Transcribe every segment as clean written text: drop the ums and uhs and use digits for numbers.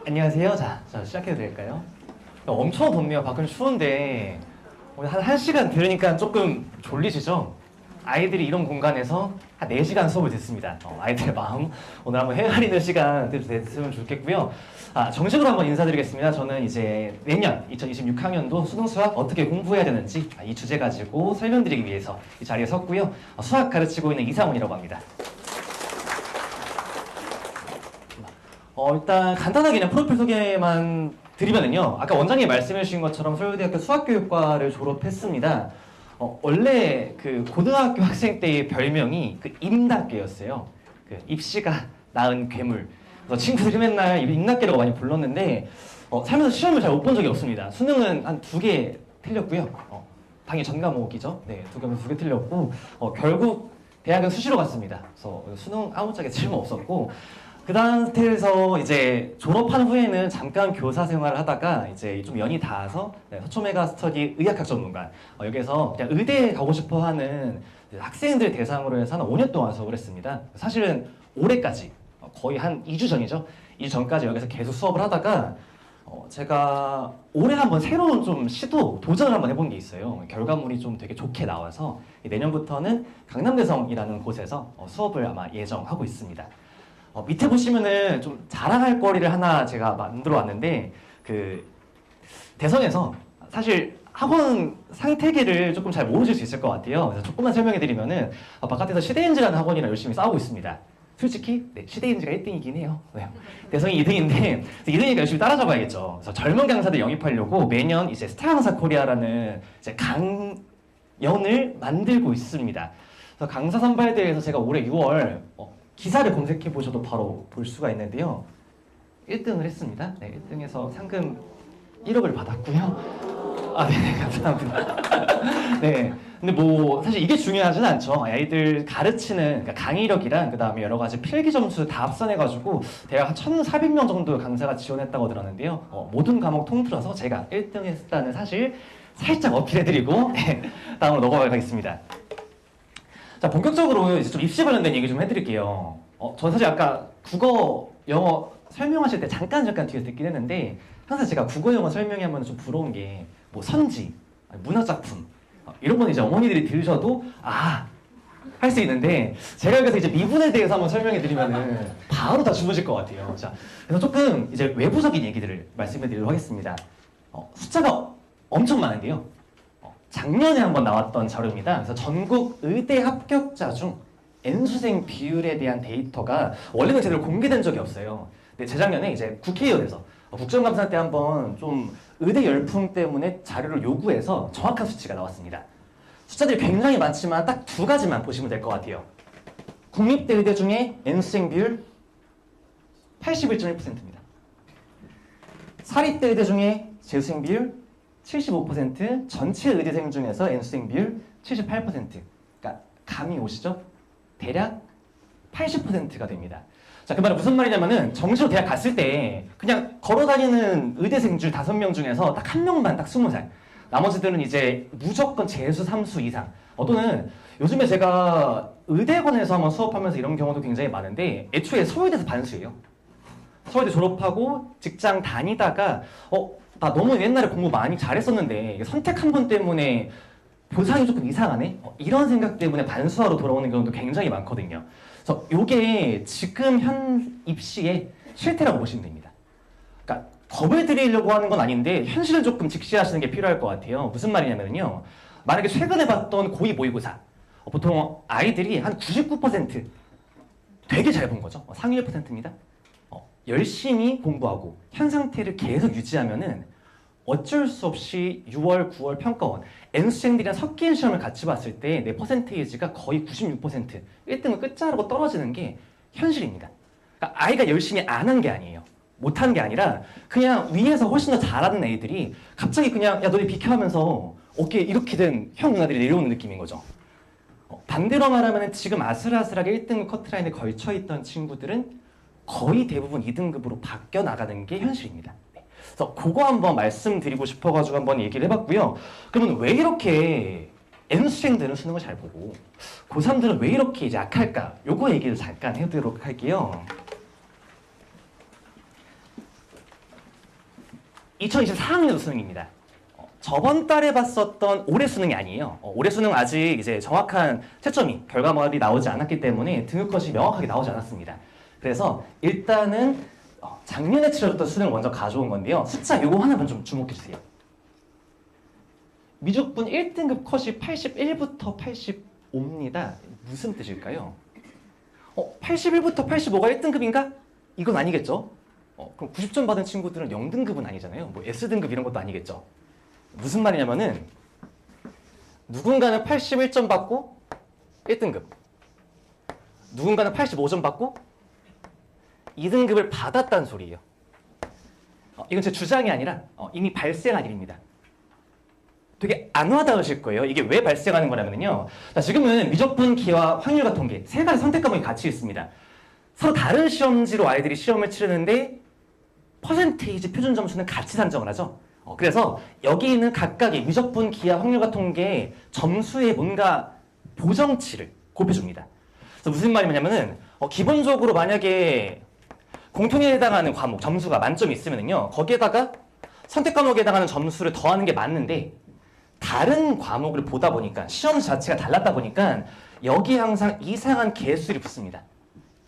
안녕하세요. 자, 시작해도 될까요? 엄청 덥네요. 밖은 추운데 오늘 한 1시간 들으니까 조금 졸리시죠? 아이들이 이런 공간에서 한 4시간 수업을 듣습니다. 아이들의 마음 오늘 한번 헤아리는 시간 됐으면 좋겠고요. 정식으로 한번 인사드리겠습니다. 저는 이제 내년 2026학년도 수능 수학 어떻게 공부해야 되는지 이 주제 가지고 설명드리기 위해서 이 자리에 섰고요. 수학 가르치고 있는 이상훈이라고 합니다. 일단 간단하게 그냥 프로필 소개만 드리면은요. 아까 원장님이 말씀해 주신 것처럼 서울대학교 수학교육과를 졸업했습니다. 원래 그 고등학교 학생 때의 별명이 그 임낙계였어요. 그 입시가 낳은 괴물. 그래서 친구들이 맨날 임낙계라고 많이 불렀는데 살면서 시험을 잘 못 본 적이 없습니다. 수능은 한 2개 틀렸고요. 당연히 전 과목이죠. 네, 2개 틀렸고 결국 대학은 수시로 갔습니다. 그래서 수능 아무짝에 쓸모 없었고 그 상태에서 이제 졸업한 후에는 잠깐 교사 생활을 하다가 이제 좀 연이 닿아서 서초메가 스터디 의학학 전문가 여기서 그냥 의대에 가고 싶어 하는 학생들 대상으로 해서 한 5년 동안 수업을 했습니다. 사실은 올해까지 거의 한 2주 전이죠. 2주 전까지 여기서 계속 수업을 하다가 제가 올해 한번 새로운 좀 도전을 한번 해본 게 있어요. 결과물이 좀 되게 좋게 나와서 내년부터는 강남대성이라는 곳에서 수업을 아마 예정하고 있습니다. 밑에 보시면은 좀 자랑할 거리를 하나 제가 만들어 왔는데 그 대성에서 사실 학원 상태계를 조금 잘 모르실 수 있을 것 같아요. 그래서 조금만 설명해 드리면은 바깥에서 시대인지라는 학원이랑 열심히 싸우고 있습니다. 솔직히 시대인지가 1등이긴 해요. 네. 대성이 2등인데 2등이니까 열심히 따라잡아야겠죠. 그래서 젊은 강사들 영입하려고 매년 이제 스타 강사 코리아라는 이제 강연을 만들고 있습니다. 그래서 강사 선발대회에서 제가 올해 6월 기사를 검색해 보셔도 바로 볼 수가 있는데요. 1등을 했습니다. 네, 1등에서 상금 1억을 받았고요. 네, 감사합니다. 네. 근데 뭐 사실 이게 중요하진 않죠. 아이들 가르치는 그러니까 강의력이랑 그다음에 여러 가지 필기 점수 다 합산해가지고 대략 한 1,400명 정도 강사가 지원했다고 들었는데요. 모든 과목 통틀어서 제가 1등 했다는 사실 살짝 어필해드리고 네, 다음으로 넘어가겠습니다. 자, 본격적으로 이제 좀 입시 관련된 얘기 좀 해드릴게요. 전 사실 아까 국어, 영어 설명하실 때 잠깐 뒤에 듣긴 했는데 항상 제가 국어, 영어 설명하면 좀 부러운 게 뭐 선지, 문학작품 이런 거는 이제 어머니들이 들으셔도 할 수 있는데 제가 여기서 이제 미분에 대해서 한번 설명해 드리면은 바로 다 주무실 것 같아요. 자, 그래서 조금 이제 외부적인 얘기들을 말씀해 드리도록 하겠습니다. 숫자가 엄청 많은데요. 작년에 한번 나왔던 자료입니다. 그래서 전국 의대 합격자 중 N수생 비율에 대한 데이터가 원래는 제대로 공개된 적이 없어요. 근데 재작년에 이제 국회의원에서 국정감사 때 한번 좀 의대 열풍 때문에 자료를 요구해서 정확한 수치가 나왔습니다. 숫자들이 굉장히 많지만 딱 2가지만 보시면 될 것 같아요. 국립대 의대 중에 N수생 비율 81.1%입니다. 사립대 의대 중에 재수생 비율 75%, 전체 의대생 중에서 N수생 비율 78%. 그러니까 감이 오시죠? 대략 80%가 됩니다. 자, 그 말은 무슨 말이냐면은 정시로 대학 갔을 때 그냥 걸어다니는 의대생 중 5명 중에서 딱 1명만 딱 20살. 나머지들은 이제 무조건 재수 3수 이상. 또는 요즘에 제가 의대관에서 한번 수업하면서 이런 경우도 굉장히 많은데 애초에 서울대에서 반수예요. 서울대 졸업하고 직장 다니다가 나 너무 옛날에 공부 많이 잘했었는데 선택 한 번 때문에 보상이 조금 이상하네? 이런 생각 때문에 반수하러 돌아오는 경우도 굉장히 많거든요. 그래서 이게 지금 현 입시의 실태라고 보시면 됩니다. 그러니까 겁을 들이려고 하는 건 아닌데 현실을 조금 직시하시는 게 필요할 것 같아요. 무슨 말이냐면요. 만약에 최근에 봤던 고2 모의고사 보통 아이들이 한 99% 되게 잘 본 거죠. 상위 1%입니다. 열심히 공부하고 현 상태를 계속 유지하면은 어쩔 수 없이 6월, 9월 평가원 N수생들이랑 섞인 시험을 같이 봤을 때 내 퍼센테이지가 거의 96% 1등을 끝자르고 떨어지는 게 현실입니다. 그러니까 아이가 열심히 안 한 게 아니에요. 못한 게 아니라 그냥 위에서 훨씬 더 잘하는 애들이 갑자기 그냥 야 너네 비켜 하면서 어깨에 이렇게 된 형 누나들이 내려오는 느낌인 거죠. 반대로 말하면 지금 아슬아슬하게 1등급 커트라인에 걸쳐있던 친구들은 거의 대부분 2등급으로 바뀌어 나가는 게 현실입니다. 그래서 그거 한번 말씀드리고 싶어가지고 한번 얘기를 해봤고요. 그러면 왜 이렇게 N수생들은 수능을 잘 보고 고3들은 왜 이렇게 이제 약할까? 요거 얘기를 잠깐 해보도록 할게요. 2024학년도 수능입니다. 저번 달에 봤었던 올해 수능이 아니에요. 올해 수능 아직 이제 정확한 채점이 결과물이 나오지 않았기 때문에 등급컷이 명확하게 나오지 않았습니다. 그래서 일단은 작년에 치러졌던 수능을 먼저 가져온 건데요. 숫자 요거 하나만 좀 주목해 주세요. 미적분 1등급 컷이 81부터 85입니다. 무슨 뜻일까요? 81부터 85가 1등급인가? 이건 아니겠죠? 그럼 90점 받은 친구들은 0등급은 아니잖아요. 뭐 S등급 이런 것도 아니겠죠? 무슨 말이냐면은 누군가는 81점 받고 1등급, 누군가는 85점 받고 2등급을 받았다는 소리예요. 이건 제 주장이 아니라 이미 발생한 일입니다. 되게 안 와닿으실 거예요. 이게 왜 발생하는 거냐면요. 자, 지금은 미적분, 기하, 확률과 통계 세 가지 선택 과목이 같이 있습니다. 서로 다른 시험지로 아이들이 시험을 치르는데 퍼센테이지 표준 점수는 같이 산정을 하죠. 그래서 여기 있는 각각의 미적분, 기하, 확률과 통계의 점수의 뭔가 보정치를 곱해줍니다. 그래서 무슨 말이냐면은 기본적으로 만약에 공통에 해당하는 과목 점수가 만점이 있으면요, 거기에다가 선택 과목에 해당하는 점수를 더하는 게 맞는데 다른 과목을 보다 보니까 시험 자체가 달랐다 보니까 여기에 항상 이상한 개수를 붙습니다.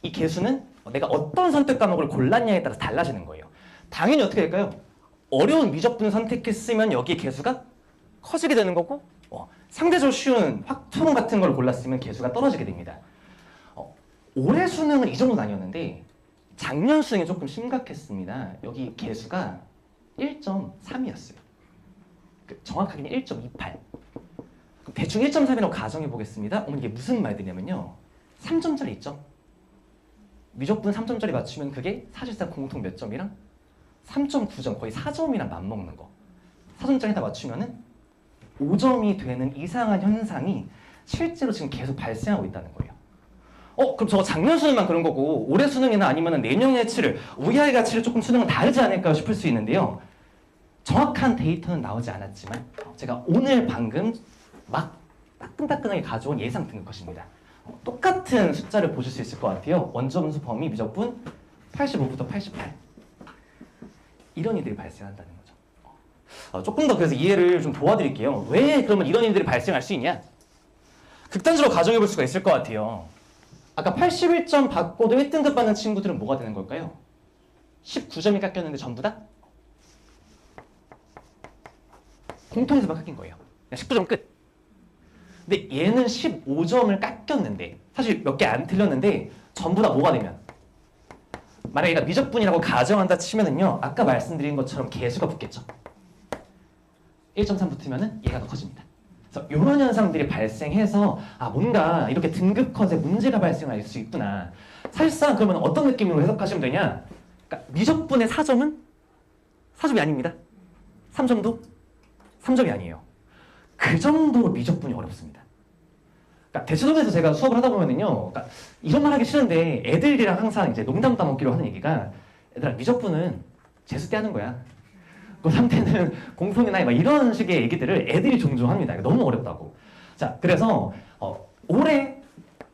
이 개수는 내가 어떤 선택 과목을 골랐냐에 따라서 달라지는 거예요. 당연히 어떻게 될까요? 어려운 미적분을 선택했으면 여기 개수가 커지게 되는 거고, 상대적으로 쉬운 확통 같은 걸 골랐으면 개수가 떨어지게 됩니다. 올해 수능은 이 정도는 아니었는데 작년 수능이 조금 심각했습니다. 여기 개수가 1.3이었어요. 정확하게는 1.28. 대충 1.3이라고 가정해 보겠습니다. 이게 무슨 말들이냐면요, 3점짜리 있죠? 미적분 3점짜리 맞추면 그게 사실상 공통 몇 점이랑 3.9점, 거의 4점이랑 맞먹는 거. 4점짜리 다 맞추면은 5점이 되는 이상한 현상이 실제로 지금 계속 발생하고 있다는 거예요. 그럼 저거 작년 수능만 그런 거고 올해 수능이나 아니면 내년에 치를 VR과 치를 조금 수능은 다르지 않을까 싶을 수 있는데요. 정확한 데이터는 나오지 않았지만 제가 오늘 방금 막 따끈따끈하게 가져온 예상 등급컷입니다. 똑같은 숫자를 보실 수 있을 것 같아요. 원점수 범위 미적분 85부터 88. 이런 일들이 발생한다는 거죠. 조금 더 그래서 이해를 좀 도와드릴게요. 왜 그러면 이런 일들이 발생할 수 있냐? 극단적으로 가정해 볼 수가 있을 것 같아요. 아까 81점 받고도 1등급 받는 친구들은 뭐가 되는 걸까요? 19점이 깎였는데 전부 다? 공통에서만 깎인 거예요. 그냥 19점 끝. 근데 얘는 15점을 깎였는데 사실 몇 개 안 틀렸는데 전부 다 뭐가 되면, 만약에 얘가 미적분이라고 가정한다 치면은요, 아까 말씀드린 것처럼 개수가 붙겠죠. 1.3 붙으면은 얘가 더 커집니다. 그래서 이런 현상들이 발생해서 뭔가 이렇게 등급 컷에 문제가 발생할 수 있구나. 사실상 그러면 어떤 느낌으로 해석하시면 되냐? 그러니까 미적분의 4점은 4점이 아닙니다. 3점도 3점이 아니에요. 그 정도로 미적분이 어렵습니다. 그러니까 대체동에서 제가 수업을 하다 보면은요, 그러니까 이런 말 하기 싫은데 애들이랑 항상 이제 농담 따먹기로 하는 얘기가, 얘들아 미적분은 재수 때 하는 거야. 그 상태는 공통이나 막 이런 식의 얘기들을 애들이 종종 합니다. 너무 어렵다고. 자, 그래서 올해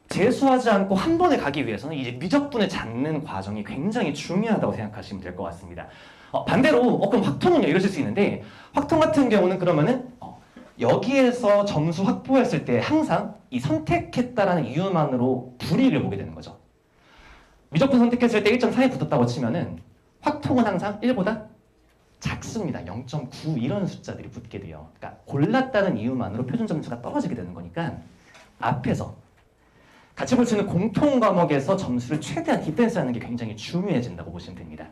재수하지 않고 한 번에 가기 위해서는 이제 미적분을 잡는 과정이 굉장히 중요하다고 생각하시면 될 것 같습니다. 반대로 그럼 확통은요, 이러실 수 있는데, 확통 같은 경우는 그러면은 여기에서 점수 확보했을 때 항상 이 선택했다라는 이유만으로 불이익을 보게 되는 거죠. 미적분 선택했을 때 1.4에 붙었다고 치면은 확통은 항상 1보다 작습니다. 0.9 이런 숫자들이 붙게 돼요. 그러니까 골랐다는 이유만으로 표준 점수가 떨어지게 되는 거니까 앞에서 같이 볼 수 있는 공통 과목에서 점수를 최대한 디펜스하는 게 굉장히 중요해진다고 보시면 됩니다.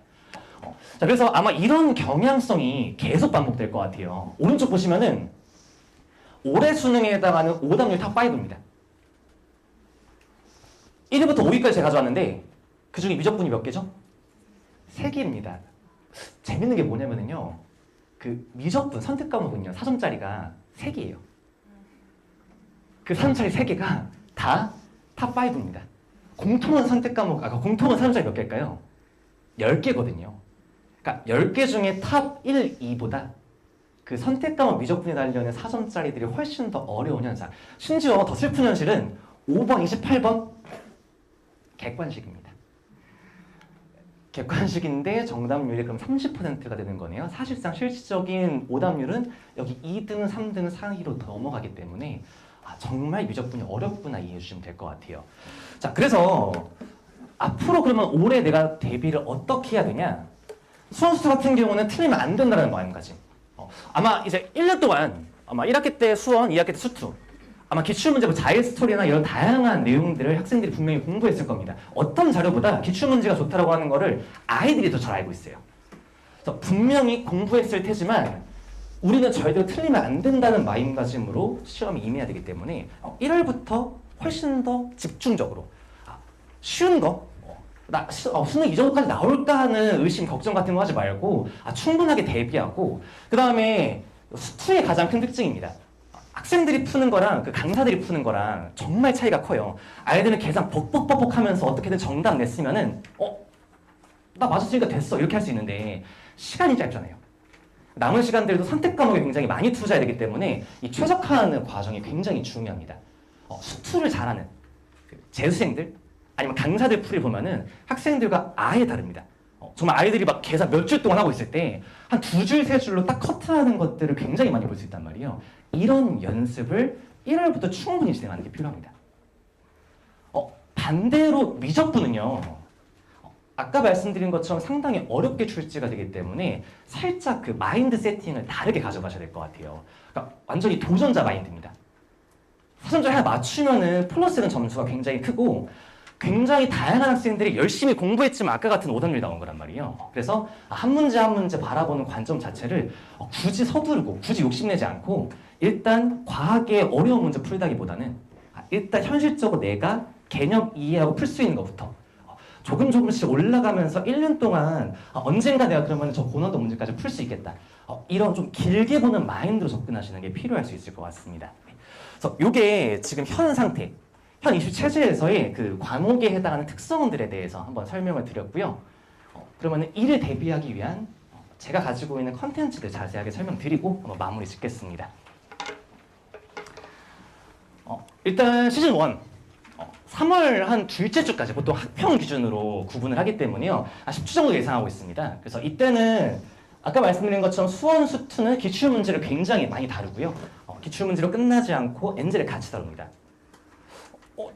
자, 그래서 아마 이런 경향성이 계속 반복될 것 같아요. 오른쪽 보시면은 올해 수능에 해당하는 오답률 탑5입니다. 1위부터 5위까지 제가 가져왔는데 그 중에 미적분이 몇 개죠? 3개입니다. 재밌는 게 뭐냐면요, 그 미적분 선택 과목은요 4점짜리가 3개예요. 그 4점짜리 3개가 다 탑5입니다. 공통은 선택 과목, 공통은 4점짜리 몇 개일까요? 10개거든요. 그러니까 10개 중에 탑 1, 2보다 그 선택 과목 미적분에 달려있는 4점짜리들이 훨씬 더 어려운 현상. 심지어 더 슬픈 현실은 5번, 28번 객관식입니다. 객관식인데 정답률이 그럼 30%가 되는 거네요. 사실상 실질적인 오답률은 여기 2등, 3등 사이로 더 넘어가기 때문에 정말 미적분이 어렵구나 이해해 주시면 될 것 같아요. 자, 그래서 앞으로 그러면 올해 내가 대비를 어떻게 해야 되냐? 수원수투 같은 경우는 틀리면 안 된다는 마음가짐. 아마 이제 1년 동안 아마 1학기 때 수원, 2학기 때 수투 아마 기출문제, 뭐 자일 스토리나 이런 다양한 내용들을 학생들이 분명히 공부했을 겁니다. 어떤 자료보다 기출문제가 좋다라고 하는 거를 아이들이 더 잘 알고 있어요. 그래서 분명히 공부했을 테지만 우리는 절대로 틀리면 안 된다는 마음가짐으로 시험에 임해야 되기 때문에 1월부터 훨씬 더 집중적으로 쉬운 거 수능 이 정도까지 나올까 하는 의심, 걱정 같은 거 하지 말고 충분하게 대비하고 그 다음에 수투의 가장 큰 특징입니다. 학생들이 푸는 거랑 그 강사들이 푸는 거랑 정말 차이가 커요. 아이들은 계산 벅벅벅벅 하면서 어떻게든 정답 냈으면은 나 맞았으니까 됐어 이렇게 할 수 있는데 시간이 짧잖아요. 남은 시간들도 선택 과목에 굉장히 많이 투자해야 되기 때문에 이 최적화하는 과정이 굉장히 중요합니다. 수투를 잘하는 재수생들 아니면 강사들 풀이 보면은 학생들과 아예 다릅니다. 정말 아이들이 막 계산 몇 줄 동안 하고 있을 때 한 2줄, 3줄로 딱 커트하는 것들을 굉장히 많이 볼 수 있단 말이에요. 이런 연습을 1월부터 충분히 진행하는 게 필요합니다. 반대로 미적분은요. 아까 말씀드린 것처럼 상당히 어렵게 출제가 되기 때문에 살짝 그 마인드 세팅을 다르게 가져가셔야 될 것 같아요. 그러니까 완전히 도전자 마인드입니다. 사전자 하나 맞추면은 플러스 되는 점수가 굉장히 크고 굉장히 다양한 학생들이 열심히 공부했지만 아까 같은 오답률이 나온 거란 말이에요. 그래서 한 문제 한 문제 바라보는 관점 자체를 굳이 서두르고 굳이 욕심내지 않고 일단 과하게 어려운 문제 풀다기보다는 일단 현실적으로 내가 개념 이해하고 풀 수 있는 것부터 조금씩 올라가면서 1년 동안 언젠가 내가 그러면 저 고난도 문제까지 풀 수 있겠다. 이런 좀 길게 보는 마인드로 접근하시는 게 필요할 수 있을 것 같습니다. 그래서 이게 지금 현 상태, 현 이슈 체제에서의 그 과목에 해당하는 특성들에 대해서 한번 설명을 드렸고요. 그러면 이를 대비하기 위한 제가 가지고 있는 컨텐츠들 자세하게 설명드리고 한번 마무리 짓겠습니다. 일단 시즌 1 3월 한 둘째 주까지 보통 학평 기준으로 구분을 하기 때문에요. 10주 정도 예상하고 있습니다. 그래서 이때는 아까 말씀드린 것처럼 수원, 수투는 기출문제를 굉장히 많이 다루고요. 기출문제로 끝나지 않고 엔젤을 같이 다룹니다.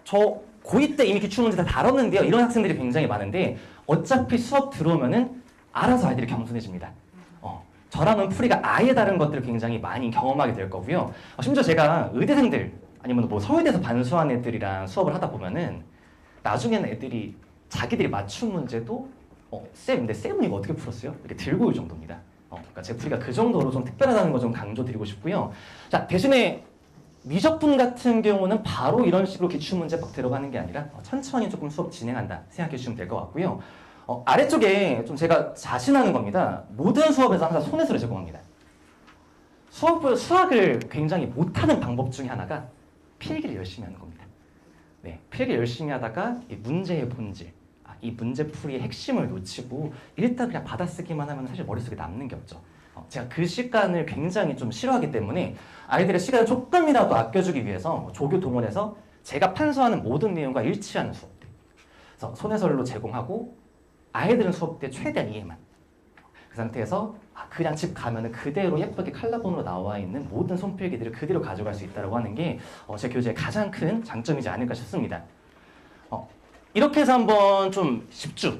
저 고2 때 이미 기출문제 다 다뤘는데요. 이런 학생들이 굉장히 많은데 어차피 수업 들어오면은 알아서 아이들이 겸손해집니다. 저랑은 풀이가 아예 다른 것들을 굉장히 많이 경험하게 될 거고요. 심지어 제가 의대생들 아니면 뭐 서울대에서 반수한 애들이랑 수업을 하다 보면은 나중에는 애들이 자기들이 맞춘 문제도 쌤, 근데 쌤은 이거 어떻게 풀었어요? 이렇게 들고 올 정도입니다. 그러니까 제 풀이가 그 정도로 좀 특별하다는 거 좀 강조드리고 싶고요. 자, 대신에 미적분 같은 경우는 바로 이런 식으로 기출문제 막 들어가는 게 아니라 천천히 조금 수업 진행한다 생각해 주시면 될 것 같고요. 아래쪽에 좀 제가 자신하는 겁니다. 모든 수업에서 항상 손해수를 제공합니다. 수학을 굉장히 못하는 방법 중에 하나가 필기를 열심히 하는 겁니다. 네, 필기 열심히 하다가 이 문제의 본질, 이 문제풀이의 핵심을 놓치고 일단 그냥 받아쓰기만 하면 사실 머릿속에 남는 게 없죠. 제가 그 시간을 굉장히 좀 싫어하기 때문에 아이들의 시간을 조금이라도 아껴주기 위해서 조교 동원해서 제가 판수하는 모든 내용과 일치하는 수업들, 그래서 손해설로 제공하고 아이들은 수업 때 최대한 이해만, 그 상태에서 그냥 집 가면은 그대로 예쁘게 칼라본으로 나와 있는 모든 손필기들을 그대로 가져갈 수 있다고 하는 게 제 교재의 가장 큰 장점이지 않을까 싶습니다. 이렇게 해서 한번 좀 10주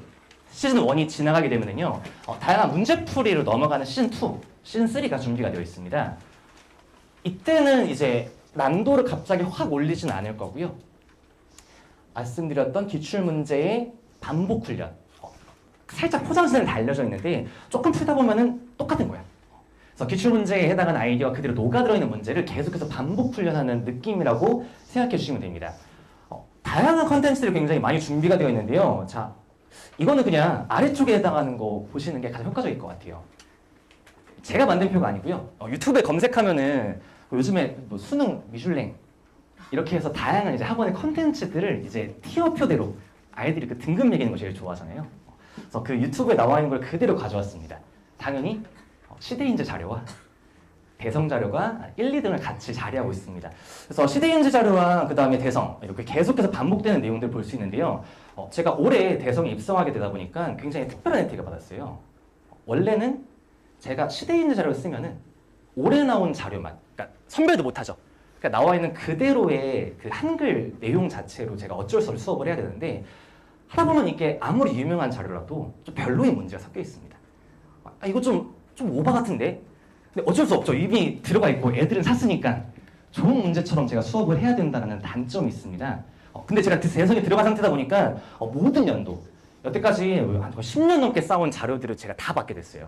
시즌 1이 지나가게 되면은요, 다양한 문제풀이로 넘어가는 시즌 2, 시즌 3가 준비가 되어 있습니다. 이때는 이제 난도를 갑자기 확 올리진 않을 거고요. 말씀드렸던 기출문제의 반복 훈련, 살짝 포장지는 달려져 있는데 조금 풀다 보면은 똑같은 거야. 그래서 기출문제에 해당하는 아이디어가 그대로 녹아들어 있는 문제를 계속해서 반복 훈련하는 느낌이라고 생각해 주시면 됩니다. 다양한 컨텐츠들이 굉장히 많이 준비가 되어 있는데요. 자, 이거는 그냥 아래쪽에 해당하는 거 보시는 게 가장 효과적일 것 같아요. 제가 만든 표가 아니고요. 유튜브에 검색하면은 요즘에 뭐 수능 미슐랭 이렇게 해서 다양한 이제 학원의 컨텐츠들을 이제 티어표대로 아이들이 그 등급 매기는 거 제일 좋아하잖아요. 그래서 그 유튜브에 나와 있는 걸 그대로 가져왔습니다. 당연히 시대인재 자료와 대성 자료가 1, 2등을 같이 자리하고 있습니다. 그래서 시대인지 자료와 그 다음에 대성 이렇게 계속해서 반복되는 내용들을 볼 수 있는데요. 제가 올해 대성에 입성하게 되다 보니까 굉장히 특별한 혜택을 받았어요. 원래는 제가 시대인지 자료를 쓰면은 올해 나온 자료만, 그러니까 선별도 못하죠. 그러니까 나와 있는 그대로의 그 한글 내용 자체로 제가 어쩔 수 없이 수업을 해야 되는데 하다 보면 이게 아무리 유명한 자료라도 좀 별로인 문제가 섞여 있습니다. 이거 좀 오바 같은데? 근데 어쩔 수 없죠. 이미 들어가 있고 애들은 샀으니까 좋은 문제처럼 제가 수업을 해야 된다는 단점이 있습니다. 근데 제가 대성에 들어간 상태다 보니까 모든 연도, 여태까지 한 10년 넘게 쌓아온 자료들을 제가 다 받게 됐어요.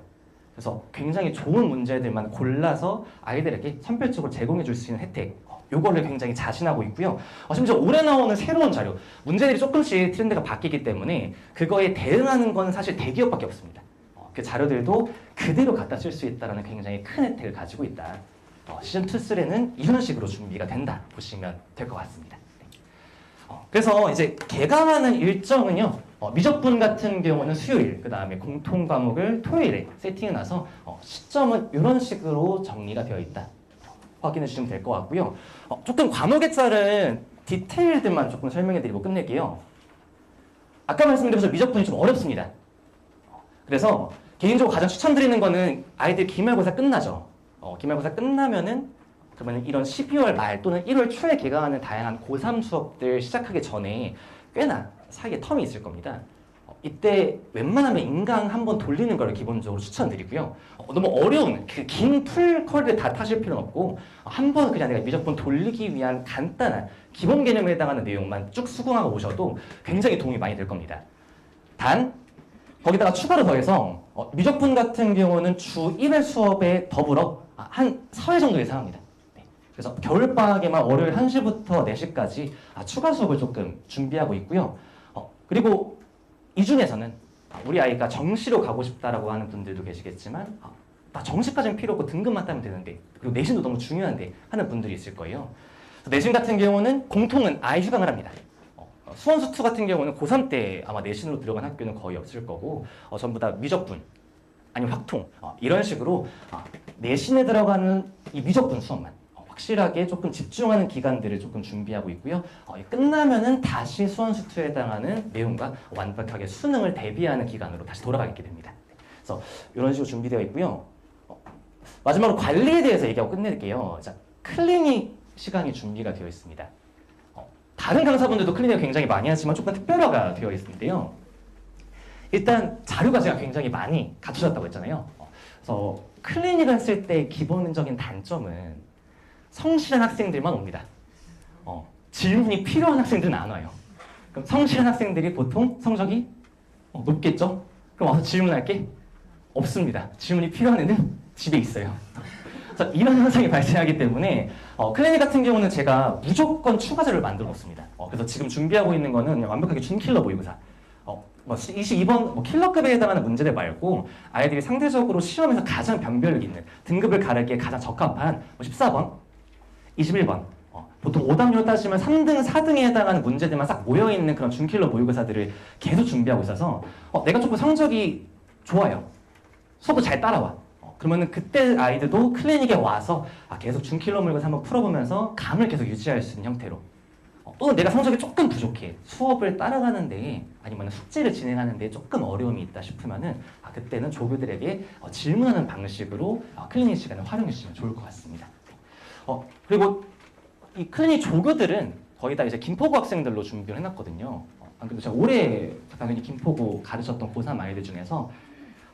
그래서 굉장히 좋은 문제들만 골라서 아이들에게 선별적으로 제공해 줄 수 있는 혜택, 요거를 굉장히 자신하고 있고요. 심지어 올해 나오는 새로운 자료, 문제들이 조금씩 트렌드가 바뀌기 때문에 그거에 대응하는 건 사실 대기업밖에 없습니다. 그 자료들도 그대로 갖다 쓸 수 있다는 굉장히 큰 혜택을 가지고 있다. 시즌 2, 3는 이런 식으로 준비가 된다 보시면 될 것 같습니다. 그래서 이제 개강하는 일정은요, 미적분 같은 경우는 수요일, 그 다음에 공통 과목을 토요일에 세팅해놔서 시점은 이런 식으로 정리가 되어 있다. 확인해 주시면 될 것 같고요. 조금 과목에 따른 디테일들만 조금 설명해드리고 끝낼게요. 아까 말씀드린 미적분이 좀 어렵습니다. 그래서 개인적으로 가장 추천드리는 거는 아이들 기말고사 끝나죠. 기말고사 끝나면은 그러면 이런 12월 말 또는 1월 초에 개강하는 다양한 고3 수업들 시작하기 전에 꽤나 사이에 텀이 있을 겁니다. 이때 웬만하면 인강 한번 돌리는 걸 기본적으로 추천드리고요. 너무 어려운 그 긴 풀커리를 다 타실 필요는 없고 한번 그냥 내가 미적분 돌리기 위한 간단한 기본 개념에 해당하는 내용만 쭉 수긍하고 오셔도 굉장히 도움이 많이 될 겁니다. 단 거기다가 추가로 더해서 미적분 같은 경우는 주 1회 수업에 더불어 한 4회 정도 예상합니다. 그래서 겨울방학에만 월요일 1시부터 4시까지 추가 수업을 조금 준비하고 있고요. 그리고 이 중에서는 우리 아이가 정시로 가고 싶다라고 하는 분들도 계시겠지만 나 정시까지는 필요 없고 등급만 따면 되는데 그리고 내신도 너무 중요한데 하는 분들이 있을 거예요. 내신 같은 경우는 공통은 아예 휴강을 합니다. 수원수2 같은 경우는 고3 때 아마 내신으로 들어간 학교는 거의 없을 거고 전부 다 미적분 아니면 확통 이런 식으로 내신에 들어가는 이 미적분 수업만 확실하게 조금 집중하는 기간들을 조금 준비하고 있고요. 끝나면은 다시 수원수2에 해당하는 내용과 완벽하게 수능을 대비하는 기간으로 다시 돌아가게 됩니다. 그래서 이런 식으로 준비되어 있고요. 마지막으로 관리에 대해서 얘기하고 끝낼게요. 자, 클리닉 시간이 준비가 되어 있습니다. 다른 강사분들도 클리닉을 굉장히 많이 하지만 조금 특별화가 되어 있는데요. 일단 자료가 제가 굉장히 많이 갖추셨다고 했잖아요. 그래서 클리닉을 했을 때 기본적인 단점은 성실한 학생들만 옵니다. 질문이 필요한 학생들은 안 와요. 그럼 성실한 학생들이 보통 성적이 높겠죠? 그럼 와서 질문할게? 없습니다. 질문이 필요한 애는 집에 있어요. 그래서 이런 현상이 발생하기 때문에 클리닉 같은 경우는 제가 무조건 추가 자료를 만들어 놓습니다. 그래서 지금 준비하고 있는 거는 완벽하게 준킬러 모의고사. 22번 킬러급에 해당하는 문제들 말고 아이들이 상대적으로 시험에서 가장 변별력 있는 등급을 가르기에 가장 적합한 14번, 21번 보통 5단계로 따지면 3등, 4등에 해당하는 문제들만 싹 모여있는 그런 준킬러 모의고사들을 계속 준비하고 있어서 내가 조금 성적이 좋아요. 수업도 잘 따라와. 그러면은 그때 아이들도 클리닉에 와서 계속 준킬러 모의고사 한번 풀어보면서 감을 계속 유지할 수 있는 형태로 또는 내가 성적이 조금 부족해. 수업을 따라가는데 아니면 숙제를 진행하는데 조금 어려움이 있다 싶으면은 그때는 조교들에게 질문하는 방식으로 클리닉 시간을 활용해 주시면 좋을 것 같습니다. 그리고 이 클리닉 조교들은 거의 다 이제 김포고 학생들로 준비를 해놨거든요. 안 그래도 제가 올해 당연히 김포고 가르쳤던 고3 아이들 중에서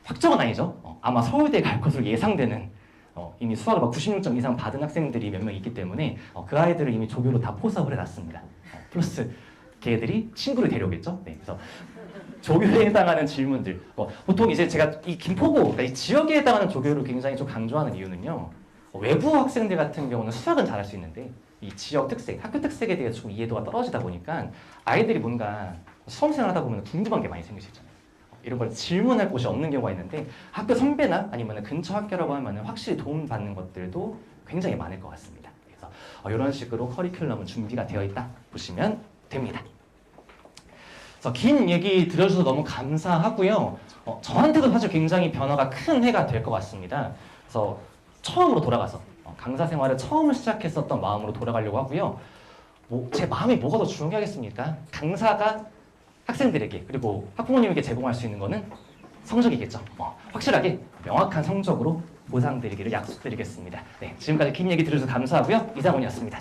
확정은 아니죠. 아마 서울대에 갈 것으로 예상되는 이미 수학을 막 96점 이상 받은 학생들이 몇 명 있기 때문에 그 아이들을 이미 조교로 다 포섭을 해놨습니다. 플러스 걔들이 친구를 데려오겠죠. 네, 그래서 조교에 해당하는 질문들 보통 이제 제가 이 김포고 이 지역에 해당하는 조교를 굉장히 좀 강조하는 이유는요. 외부 학생들 같은 경우는 수학은 잘할 수 있는데 이 지역 특색, 학교 특색에 대해서 좀 이해도가 떨어지다 보니까 아이들이 뭔가 수험생활 하다 보면 궁금한 게 많이 생길 수 있잖아요. 이런 걸 질문할 곳이 없는 경우가 있는데 학교 선배나 아니면 근처 학교라고 하면 확실히 도움받는 것들도 굉장히 많을 것 같습니다. 그래서 이런 식으로 커리큘럼은 준비가 되어 있다 보시면 됩니다. 그래서 긴 얘기 들어주셔서 너무 감사하고요. 저한테도 사실 굉장히 변화가 큰 해가 될 것 같습니다. 그래서 처음으로 돌아가서 강사 생활을 처음 시작했었던 마음으로 돌아가려고 하고요. 제 마음이 뭐가 더 중요하겠습니까? 강사가 학생들에게 그리고 학부모님에게 제공할 수 있는 거는 성적이겠죠. 확실하게 명확한 성적으로 보상드리기를 약속드리겠습니다. 네, 지금까지 긴 얘기 들어주셔서 감사하고요. 이상훈이었습니다.